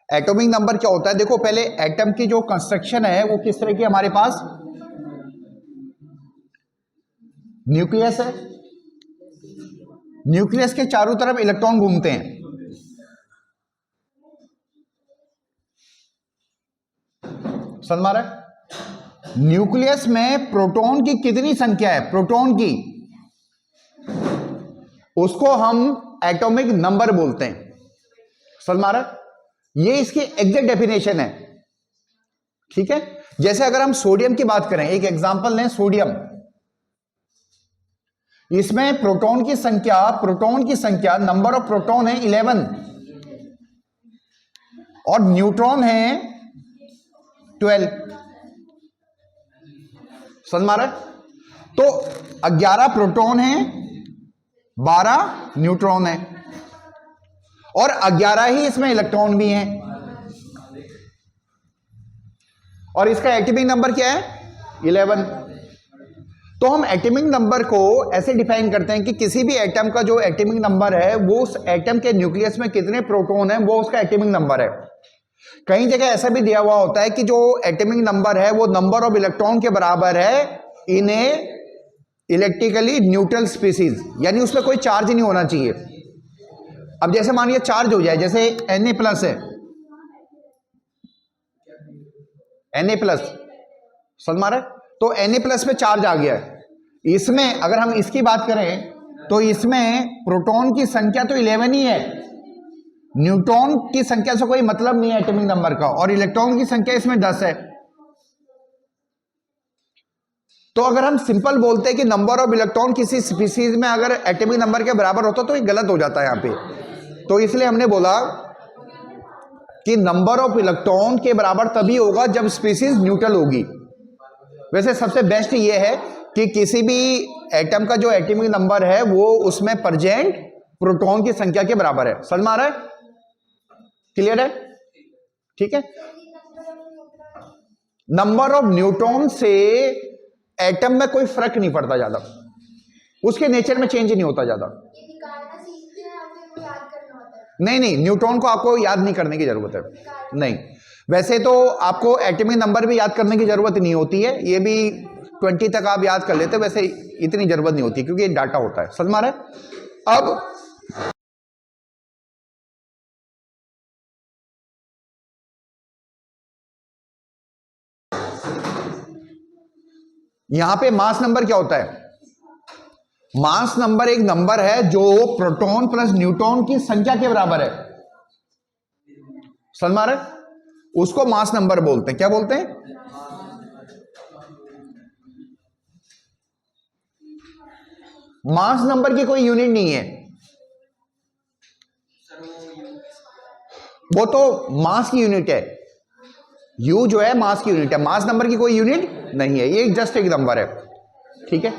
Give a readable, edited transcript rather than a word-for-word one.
Atomic number क्या होता है? देखो पहले एटम की जो कंस्ट्रक्शन है वो किस तरह की हमारे पास, न्यूक्लियस है, न्यूक्लियस के चारों तरफ इलेक्ट्रॉन घूमते हैं, समझ में आ रहा है? न्यूक्लियस में प्रोटॉन की कितनी संख्या है, प्रोटॉन की, उसको हम एटॉमिक नंबर बोलते हैं, समझ में आ रहा है? ये इसकी एग्जैक्ट डेफिनेशन है, ठीक है। जैसे अगर हम सोडियम की बात करें, एक एग्जांपल लें, सोडियम, इसमें प्रोटॉन की संख्या नंबर ऑफ प्रोटॉन है 11 और न्यूट्रॉन है 12, समझ में आ रहा है? तो 11 प्रोटॉन है, 12 न्यूट्रॉन है और 11 ही इसमें इलेक्ट्रॉन भी हैं। और इसका एटॉमिक नंबर क्या है? 11। तो हम एटॉमिक नंबर को ऐसे डिफाइन करते हैं कि किसी भी एटम का जो एटॉमिक नंबर है वो उस एटम के न्यूक्लियस में कितने प्रोटॉन है वो उसका एटॉमिक नंबर है। कई जगह ऐसा भी दिया हुआ होता है कि जो एटॉमिक नंबर है वो नंबर ऑफ इलेक्ट्रॉन के बराबर है इन ए इलेक्ट्रिकली न्यूट्रल स्पीसीज, यानी उसमें कोई चार्ज नहीं होना चाहिए। अब जैसे मानिए चार्ज हो जाए, जैसे Na+ है, Na+, समझ में आ रहा है? तो Na+ पे चार्ज आ गया है, इसमें अगर हम इसकी बात करें तो इसमें प्रोटॉन की संख्या तो 11 ही है, न्यूट्रॉन की संख्या से कोई मतलब नहीं है एटॉमिक नंबर का, और इलेक्ट्रॉन की संख्या इसमें 10 है। तो अगर हम सिंपल बोलते हैं कि नंबर ऑफ इलेक्ट्रॉन किसी स्पीसीज में अगर एटॉमिक नंबर के बराबर होता तो ये गलत हो जाता है यहां पे। तो इसलिए हमने बोला कि नंबर ऑफ इलेक्ट्रॉन के बराबर तभी होगा जब स्पीसीज न्यूट्रल होगी। वैसे सबसे बेस्ट ये है कि किसी भी एटम का जो एटॉमिक नंबर है वो उसमें प्रेजेंट प्रोटॉन की संख्या के बराबर है। समझ में आ रहा है? क्लियर है? ठीक है। नंबर ऑफ न्यूट्रॉन से एटम में कोई फर्क नहीं पड़ता ज्यादा, उसके नेचर में चेंज नहीं होता ज्यादा। नहीं, न्यूट्रॉन को आपको याद नहीं करने की जरूरत है, नहीं। वैसे तो आपको एटॉमिक नंबर भी याद करने की जरूरत नहीं होती है, ये भी 20 तक आप याद कर लेते, वैसे इतनी जरूरत नहीं होती क्योंकि ये डाटा होता है। समझ में आ रहा है? अब यहां पे मास नंबर क्या होता है? मास नंबर एक नंबर है जो प्रोटॉन प्लस न्यूट्रॉन की संख्या के बराबर है। समझ में आ रहा है? उसको मास नंबर बोलते हैं। क्या बोलते हैं? मास नंबर की कोई यूनिट नहीं है, वो तो मास की यूनिट है। यू जो है मास की यूनिट है, मास नंबर की कोई यूनिट नहीं है, ये जस्ट एक नंबर है, ठीक है।